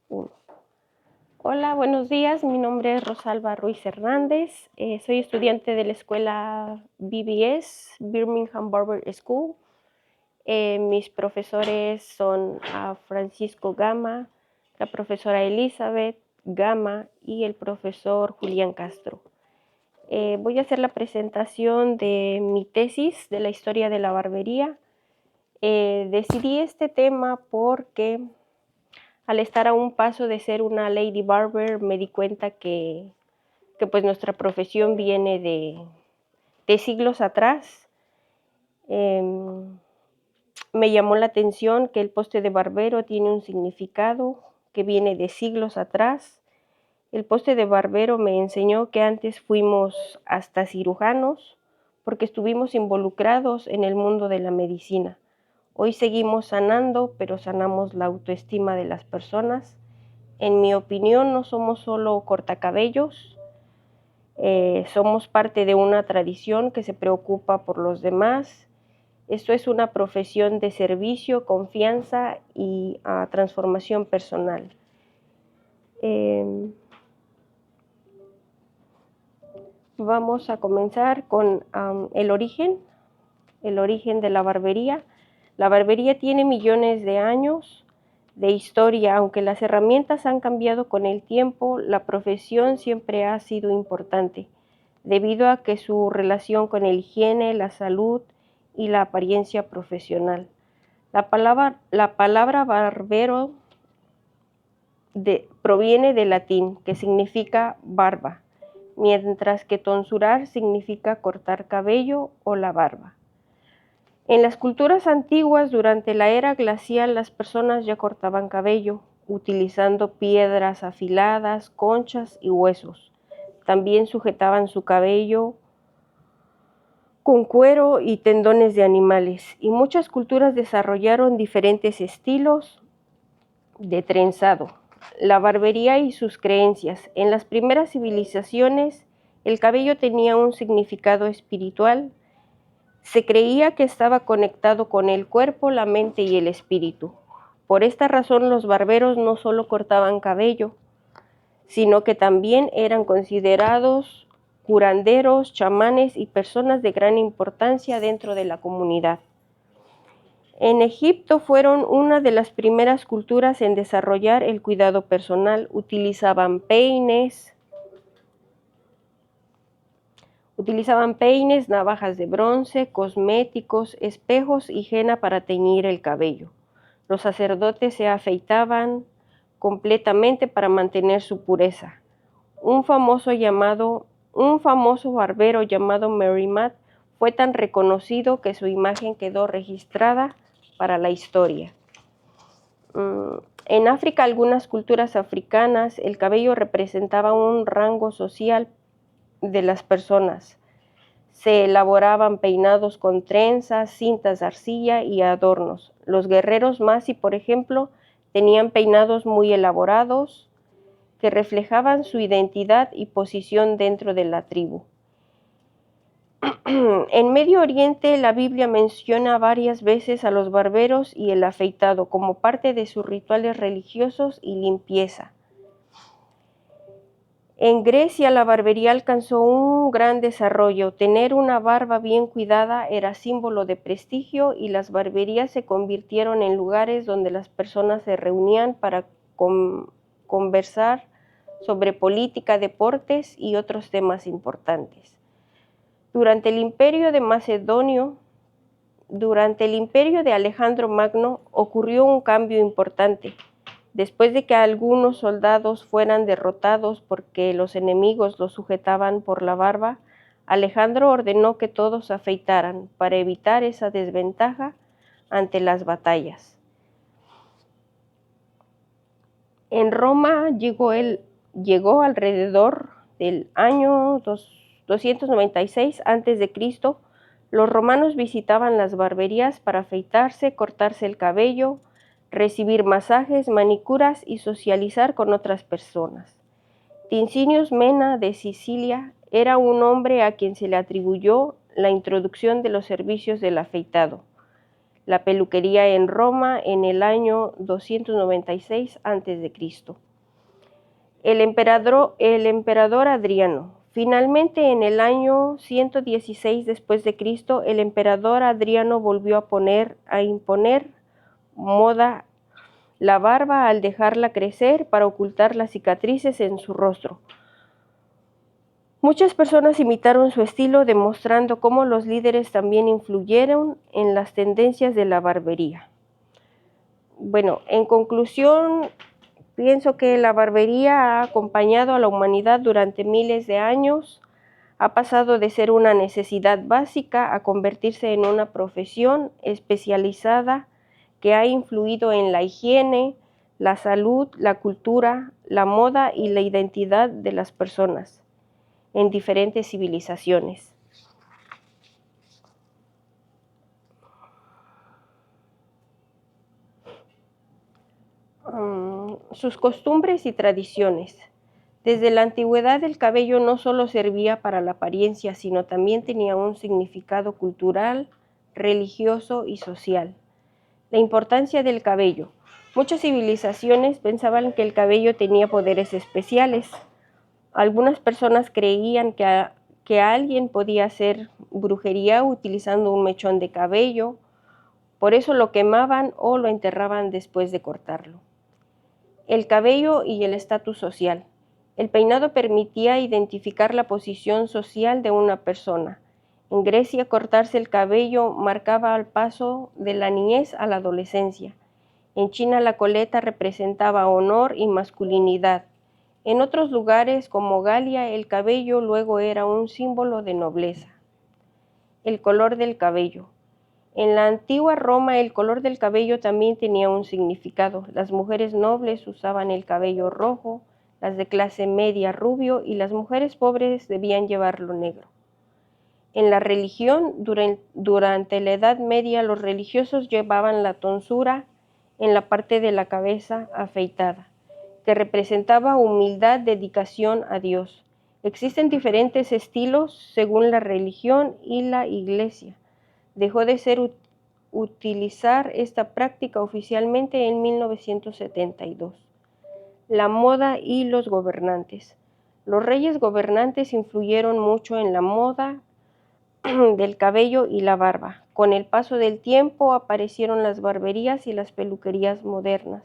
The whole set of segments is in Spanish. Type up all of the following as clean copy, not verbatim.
Uno. Hola, buenos días. Mi nombre es Rosalba Ruiz Hernández. Soy estudiante de la escuela BBS, Birmingham Barber School. Mis profesores son Francisco Gama, la profesora Elizabeth Gama y el profesor Julián Castro. Voy a hacer la presentación de mi tesis de la historia de la barbería. Decidí este tema porque al estar a un paso de ser una lady barber, me di cuenta que pues nuestra profesión viene de siglos atrás. Me llamó la atención que el poste de barbero tiene un significado que viene de siglos atrás. El poste de barbero me enseñó que antes fuimos hasta cirujanos porque estuvimos involucrados en el mundo de la medicina. Hoy seguimos sanando, pero sanamos la autoestima de las personas. En mi opinión, no somos solo cortacabellos, somos parte de una tradición que se preocupa por los demás. Esto es una profesión de servicio, confianza y transformación personal. Vamos a comenzar con el origen de la barbería. La barbería tiene millones de años de historia. Aunque las herramientas han cambiado con el tiempo, la profesión siempre ha sido importante, debido a que su relación con el higiene, la salud y la apariencia profesional. La palabra barbero proviene del latín, que significa barba, mientras que tonsurar significa cortar cabello o la barba. En las culturas antiguas, durante la era glacial, las personas ya cortaban cabello, utilizando piedras afiladas, conchas y huesos. También sujetaban su cabello con cuero y tendones de animales, y muchas culturas desarrollaron diferentes estilos de trenzado. La barbería y sus creencias. En las primeras civilizaciones, el cabello tenía un significado espiritual. Se creía que estaba conectado con el cuerpo, la mente y el espíritu. Por esta razón, los barberos no solo cortaban cabello, sino que también eran considerados curanderos, chamanes y personas de gran importancia dentro de la comunidad. En Egipto fueron una de las primeras culturas en desarrollar el cuidado personal. Utilizaban peines, navajas de bronce, cosméticos, espejos y henna para teñir el cabello. Los sacerdotes se afeitaban completamente para mantener su pureza. Un famoso barbero llamado Merrimat fue tan reconocido que su imagen quedó registrada para la historia. En África, algunas culturas africanas, el cabello representaba un rango social de las personas. Se elaboraban peinados con trenzas, cintas de arcilla y adornos. Los guerreros Masi, por ejemplo, tenían peinados muy elaborados que reflejaban su identidad y posición dentro de la tribu. En Medio Oriente, la Biblia menciona varias veces a los barberos y el afeitado como parte de sus rituales religiosos y limpieza. En Grecia, la barbería alcanzó un gran desarrollo. Tener una barba bien cuidada era símbolo de prestigio y las barberías se convirtieron en lugares donde las personas se reunían para conversar sobre política, deportes y otros temas importantes. Durante el imperio de Alejandro Magno ocurrió un cambio importante. Después de que algunos soldados fueran derrotados porque los enemigos los sujetaban por la barba, Alejandro ordenó que todos afeitaran para evitar esa desventaja ante las batallas. En Roma llegó alrededor del año 296 a.C. Los romanos visitaban las barberías para afeitarse, cortarse el cabello, recibir masajes, manicuras y socializar con otras personas. Tincinius Mena de Sicilia era un hombre a quien se le atribuyó la introducción de los servicios del afeitado. la peluquería en Roma en el año 296 a.C. El emperador Adriano. Finalmente, en el año 116 después de Cristo, el emperador Adriano volvió a imponer moda la barba al dejarla crecer para ocultar las cicatrices en su rostro. Muchas personas imitaron su estilo, demostrando cómo los líderes también influyeron en las tendencias de la barbería. Bueno, en conclusión, pienso que la barbería ha acompañado a la humanidad durante miles de años. Ha pasado de ser una necesidad básica a convertirse en una profesión especializada que ha influido en la higiene, la salud, la cultura, la moda y la identidad de las personas en diferentes civilizaciones. Sus costumbres y tradiciones. Desde la antigüedad el cabello no solo servía para la apariencia, sino también tenía un significado cultural, religioso y social. La importancia del cabello. Muchas civilizaciones pensaban que el cabello tenía poderes especiales. Algunas personas creían que alguien podía hacer brujería utilizando un mechón de cabello, por eso lo quemaban o lo enterraban después de cortarlo. El cabello y el estatus social. El peinado permitía identificar la posición social de una persona. En Grecia, cortarse el cabello marcaba el paso de la niñez a la adolescencia. En China, la coleta representaba honor y masculinidad. En otros lugares, como Galia, el cabello luego era un símbolo de nobleza. El color del cabello. En la antigua Roma, el color del cabello también tenía un significado. Las mujeres nobles usaban el cabello rojo, las de clase media rubio y las mujeres pobres debían llevarlo negro. En la religión, durante la Edad Media, los religiosos llevaban la tonsura en la parte de la cabeza afeitada, que representaba humildad, dedicación a Dios. Existen diferentes estilos según la religión y la iglesia. Dejó de ser utilizar esta práctica oficialmente en 1972. La moda y los gobernantes. Los reyes gobernantes influyeron mucho en la moda del cabello y la barba. Con el paso del tiempo aparecieron las barberías y las peluquerías modernas.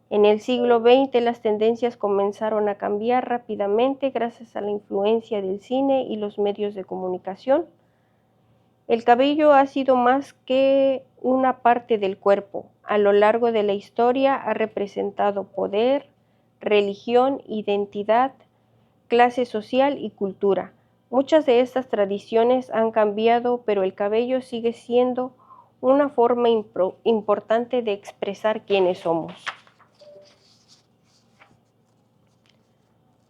En el siglo XX las tendencias comenzaron a cambiar rápidamente gracias a la influencia del cine y los medios de comunicación. El cabello ha sido más que una parte del cuerpo. A lo largo de la historia ha representado poder, religión, identidad, clase social y cultura. Muchas de estas tradiciones han cambiado, pero el cabello sigue siendo una forma importante de expresar quiénes somos.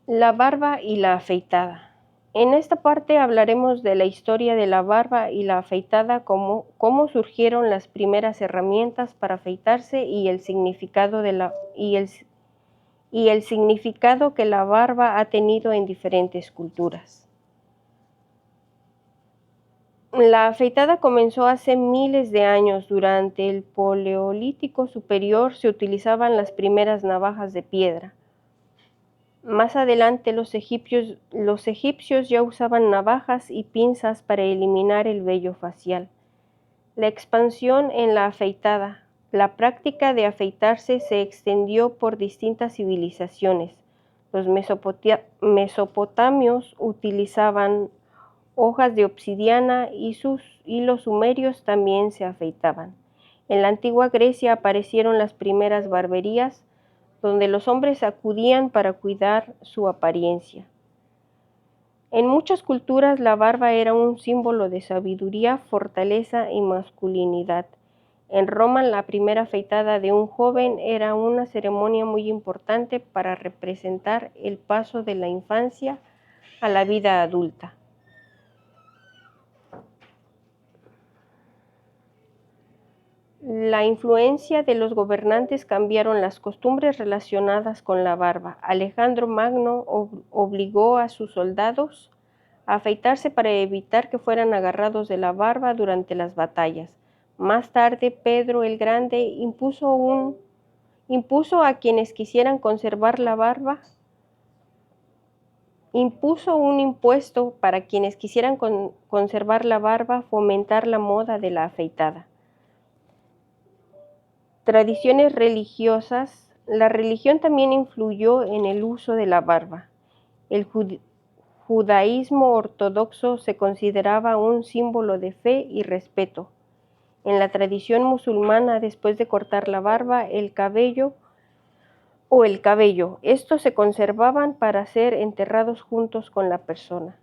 La barba y la afeitada. En esta parte hablaremos de la historia de la barba y la afeitada, cómo surgieron las primeras herramientas para afeitarse y el significado que la barba ha tenido en diferentes culturas. La afeitada comenzó hace miles de años. Durante el Paleolítico Superior se utilizaban las primeras navajas de piedra. Más adelante los egipcios ya usaban navajas y pinzas para eliminar el vello facial. La expansión en la afeitada. La práctica de afeitarse se extendió por distintas civilizaciones. Los mesopotamios utilizaban hojas de obsidiana y los sumerios también se afeitaban. En la antigua Grecia aparecieron las primeras barberías, donde los hombres acudían para cuidar su apariencia. En muchas culturas la barba era un símbolo de sabiduría, fortaleza y masculinidad. En Roma la primera afeitada de un joven era una ceremonia muy importante para representar el paso de la infancia a la vida adulta. La influencia de los gobernantes cambiaron las costumbres relacionadas con la barba. Alejandro Magno obligó a sus soldados a afeitarse para evitar que fueran agarrados de la barba durante las batallas. Más tarde, Pedro el Grande impuso a quienes quisieran conservar la barba, impuso un impuesto para quienes quisieran conservar la barba, fomentar la moda de la afeitada. Tradiciones religiosas. La religión también influyó en el uso de la barba. El judaísmo ortodoxo se consideraba un símbolo de fe y respeto. En la tradición musulmana, después de cortar la barba, el cabello, estos se conservaban para ser enterrados juntos con la persona.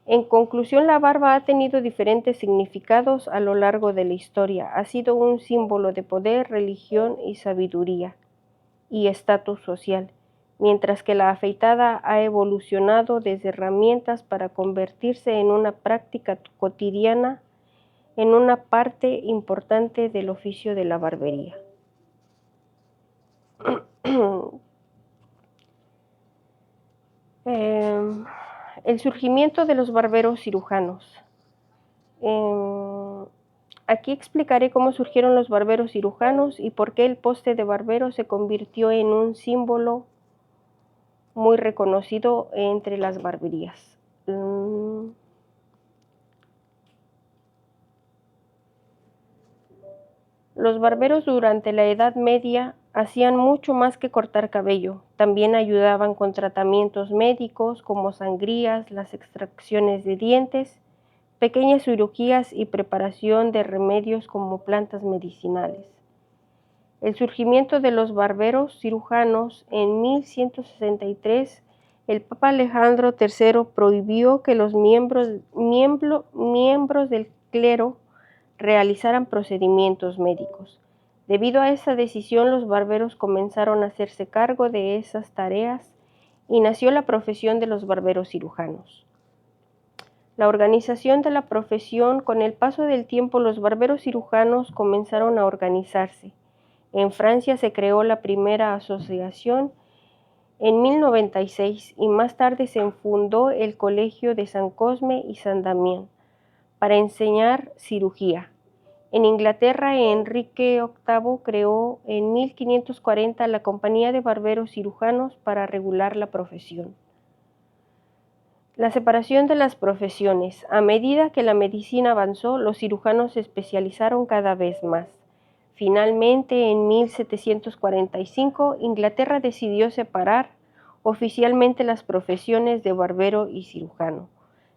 En conclusión, la barba ha tenido diferentes significados a lo largo de la historia. Ha sido un símbolo de poder, religión y sabiduría y estatus social, mientras que la afeitada ha evolucionado desde herramientas para convertirse en una práctica cotidiana, en una parte importante del oficio de la barbería. El surgimiento de los barberos cirujanos. Aquí explicaré cómo surgieron los barberos cirujanos y por qué el poste de barbero se convirtió en un símbolo muy reconocido entre las barberías. Los barberos durante la Edad Media hacían mucho más que cortar cabello. También ayudaban con tratamientos médicos como sangrías, las extracciones de dientes, pequeñas cirugías y preparación de remedios como plantas medicinales. El surgimiento de los barberos cirujanos en 1163, el Papa Alejandro III prohibió que los miembros del clero realizaran procedimientos médicos. Debido a esa decisión, los barberos comenzaron a hacerse cargo de esas tareas y nació la profesión de los barberos cirujanos. La organización de la profesión. Con el paso del tiempo, los barberos cirujanos comenzaron a organizarse. En Francia se creó la primera asociación en 1096 y más tarde se fundó el Colegio de San Cosme y San Damián para enseñar cirugía. En Inglaterra, Enrique VIII creó en 1540 la Compañía de Barberos Cirujanos para regular la profesión. La separación de las profesiones. A medida que la medicina avanzó, los cirujanos se especializaron cada vez más. Finalmente, en 1745, Inglaterra decidió separar oficialmente las profesiones de barbero y cirujano.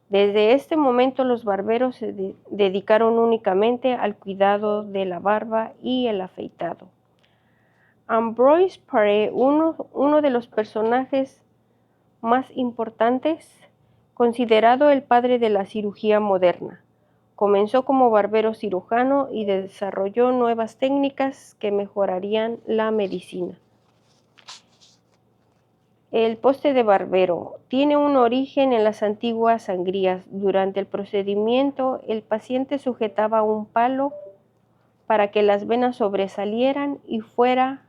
Desde este momento, los barberos se dedicaron únicamente al cuidado de la barba y el afeitado. Ambroise Paré, uno de los personajes más importantes, considerado el padre de la cirugía moderna, comenzó como barbero cirujano y desarrolló nuevas técnicas que mejorarían la medicina. El poste de barbero tiene un origen en las antiguas sangrías. Durante el procedimiento, el paciente sujetaba un palo para que las venas sobresalieran y fuera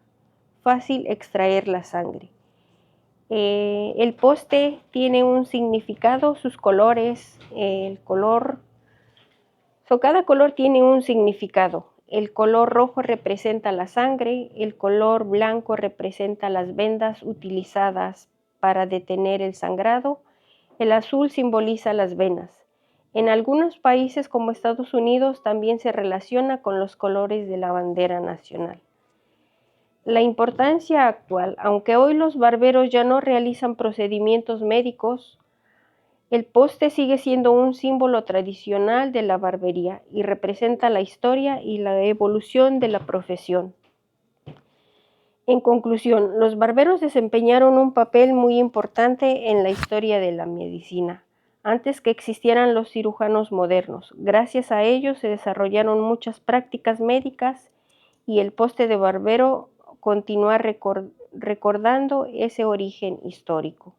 fácil extraer la sangre. El poste tiene un significado, sus colores, cada color tiene un significado. El color rojo representa la sangre, el color blanco representa las vendas utilizadas para detener el sangrado, el azul simboliza las venas. En algunos países como Estados Unidos también se relaciona con los colores de la bandera nacional. La importancia actual. Aunque hoy los barberos ya no realizan procedimientos médicos, el poste sigue siendo un símbolo tradicional de la barbería y representa la historia y la evolución de la profesión. En conclusión, los barberos desempeñaron un papel muy importante en la historia de la medicina, antes que existieran los cirujanos modernos. Gracias a ellos se desarrollaron muchas prácticas médicas y el poste de barbero continúa recordando ese origen histórico.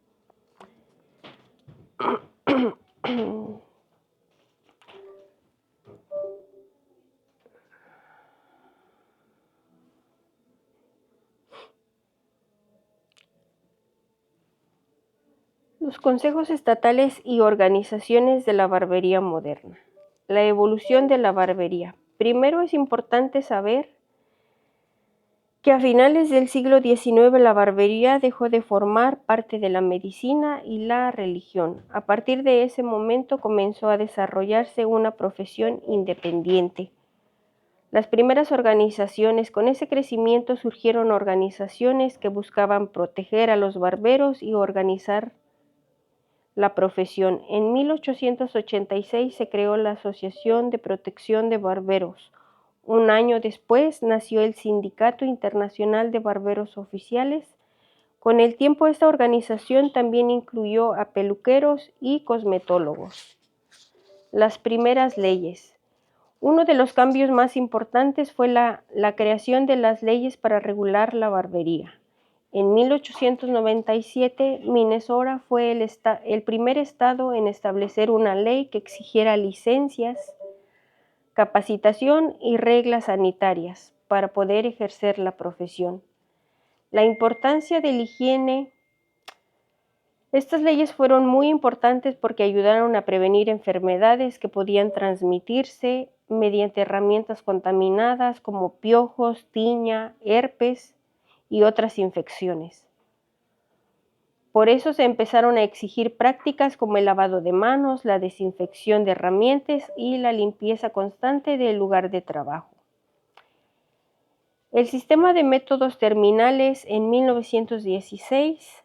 Los consejos estatales y organizaciones de la barbería moderna. La evolución de la barbería. Primero es importante saber que a finales del siglo XIX la barbería dejó de formar parte de la medicina y la religión. A partir de ese momento comenzó a desarrollarse una profesión independiente. Las primeras organizaciones, con ese crecimiento surgieron organizaciones que buscaban proteger a los barberos y organizar la profesión. En 1886 se creó la Asociación de Protección de Barberos. Un año después nació el Sindicato Internacional de Barberos Oficiales. Con el tiempo esta organización también incluyó a peluqueros y cosmetólogos. Las primeras leyes. Uno de los cambios más importantes fue la creación de las leyes para regular la barbería. En 1897, Minnesota fue el primer estado en establecer una ley que exigiera licencias, capacitación y reglas sanitarias para poder ejercer la profesión. La importancia de la higiene. Estas leyes fueron muy importantes porque ayudaron a prevenir enfermedades que podían transmitirse mediante herramientas contaminadas como piojos, tiña, herpes y otras infecciones. Por eso se empezaron a exigir prácticas como el lavado de manos, la desinfección de herramientas y la limpieza constante del lugar de trabajo. El sistema de métodos terminales en 1916,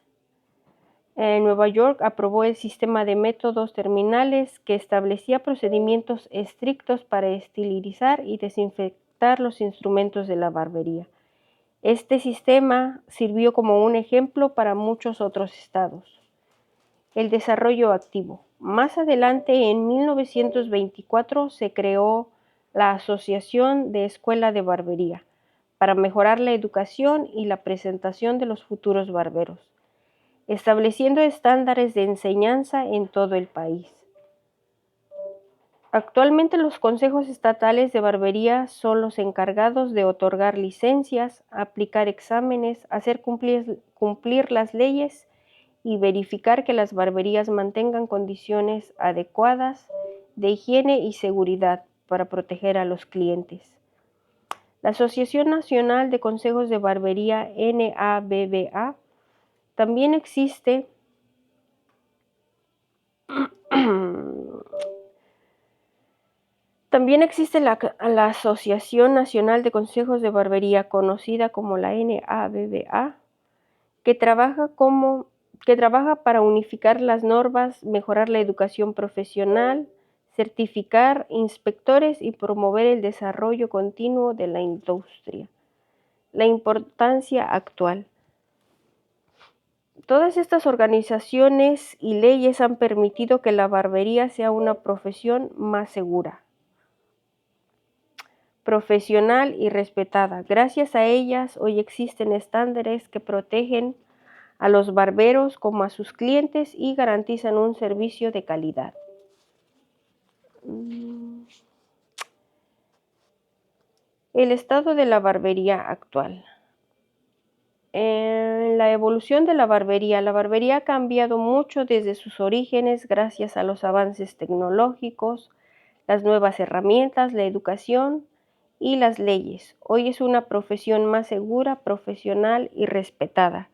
en Nueva York aprobó el sistema de métodos terminales que establecía procedimientos estrictos para esterilizar y desinfectar los instrumentos de la barbería. Este sistema sirvió como un ejemplo para muchos otros estados. El desarrollo activo. Más adelante, en 1924, se creó la Asociación de Escuela de Barbería para mejorar la educación y la presentación de los futuros barberos, estableciendo estándares de enseñanza en todo el país. Actualmente los consejos estatales de barbería son los encargados de otorgar licencias, aplicar exámenes, hacer cumplir las leyes y verificar que las barberías mantengan condiciones adecuadas de higiene y seguridad para proteger a los clientes. La Asociación Nacional de Consejos de Barbería, NABBA, también existe la Asociación Nacional de Consejos de Barbería, conocida como la NABBA, que trabaja para unificar las normas, mejorar la educación profesional, certificar inspectores y promover el desarrollo continuo de la industria. La importancia actual. Todas estas organizaciones y leyes han permitido que la barbería sea una profesión más segura, profesional y respetada. Gracias a ellas, hoy existen estándares que protegen a los barberos como a sus clientes y garantizan un servicio de calidad. El estado de la barbería actual. En la evolución de la barbería ha cambiado mucho desde sus orígenes gracias a los avances tecnológicos, las nuevas herramientas, la educación y las leyes. Hoy es una profesión más segura, profesional y respetada.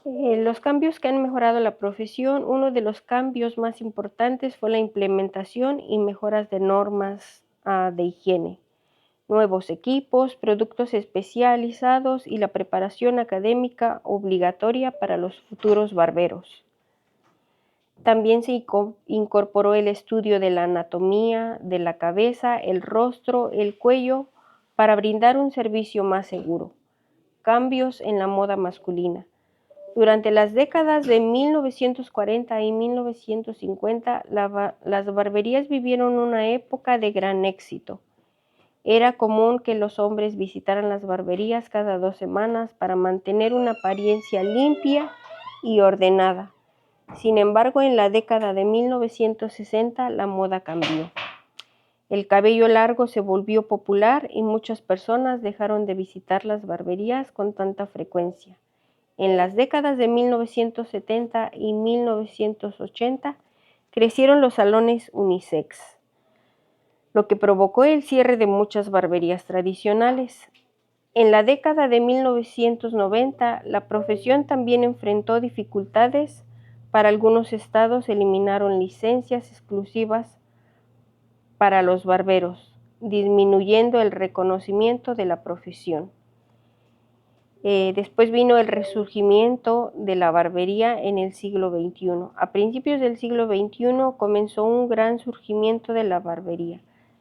Los cambios que han mejorado la profesión. Uno de los cambios más importantes fue la implementación y mejoras de normas de higiene, nuevos equipos, productos especializados y la preparación académica obligatoria para los futuros barberos. También se incorporó el estudio de la anatomía de la cabeza, el rostro, el cuello, para brindar un servicio más seguro. Cambios en la moda masculina. Durante las décadas de 1940 y 1950, las barberías vivieron una época de gran éxito. Era común que los hombres visitaran las barberías cada 2 semanas para mantener una apariencia limpia y ordenada. Sin embargo, en la década de 1960 la moda cambió. El cabello largo se volvió popular y muchas personas dejaron de visitar las barberías con tanta frecuencia. En las décadas de 1970 y 1980 crecieron los salones unisex, lo que provocó el cierre de muchas barberías tradicionales. En la década de 1990, la profesión también enfrentó dificultades. Para algunos estados eliminaron licencias exclusivas para los barberos, disminuyendo el reconocimiento de la profesión. Después vino el resurgimiento de la barbería en el siglo XXI. A principios del siglo XXI comenzó un gran surgimiento de la barbería.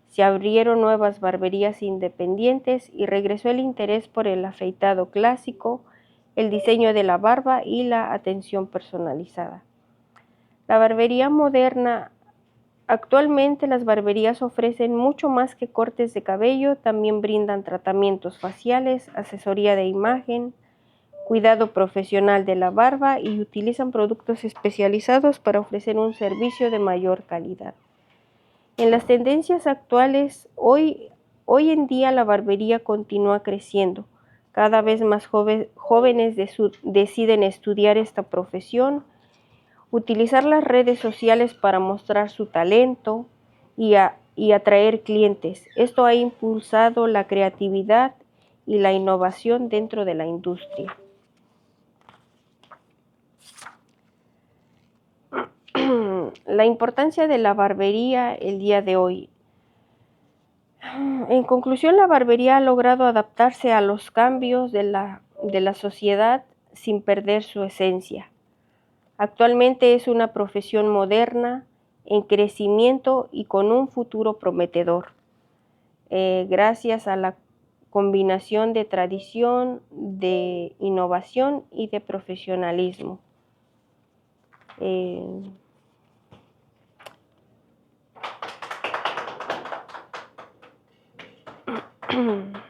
Se abrieron nuevas barberías independientes y regresó el interés por el afeitado clásico, el diseño de la barba y la atención personalizada. La barbería moderna. Actualmente las barberías ofrecen mucho más que cortes de cabello, también brindan tratamientos faciales, asesoría de imagen, cuidado profesional de la barba y utilizan productos especializados para ofrecer un servicio de mayor calidad. En las tendencias actuales, hoy en día la barbería continúa creciendo. Cada vez más jóvenes deciden estudiar esta profesión, utilizar las redes sociales para mostrar su talento y atraer clientes. Esto ha impulsado la creatividad y la innovación dentro de la industria. La importancia de la barbería el día de hoy. En conclusión, la barbería ha logrado adaptarse a los cambios de la sociedad sin perder su esencia. Actualmente es una profesión moderna, en crecimiento y con un futuro prometedor, gracias a la combinación de tradición, de innovación y de profesionalismo.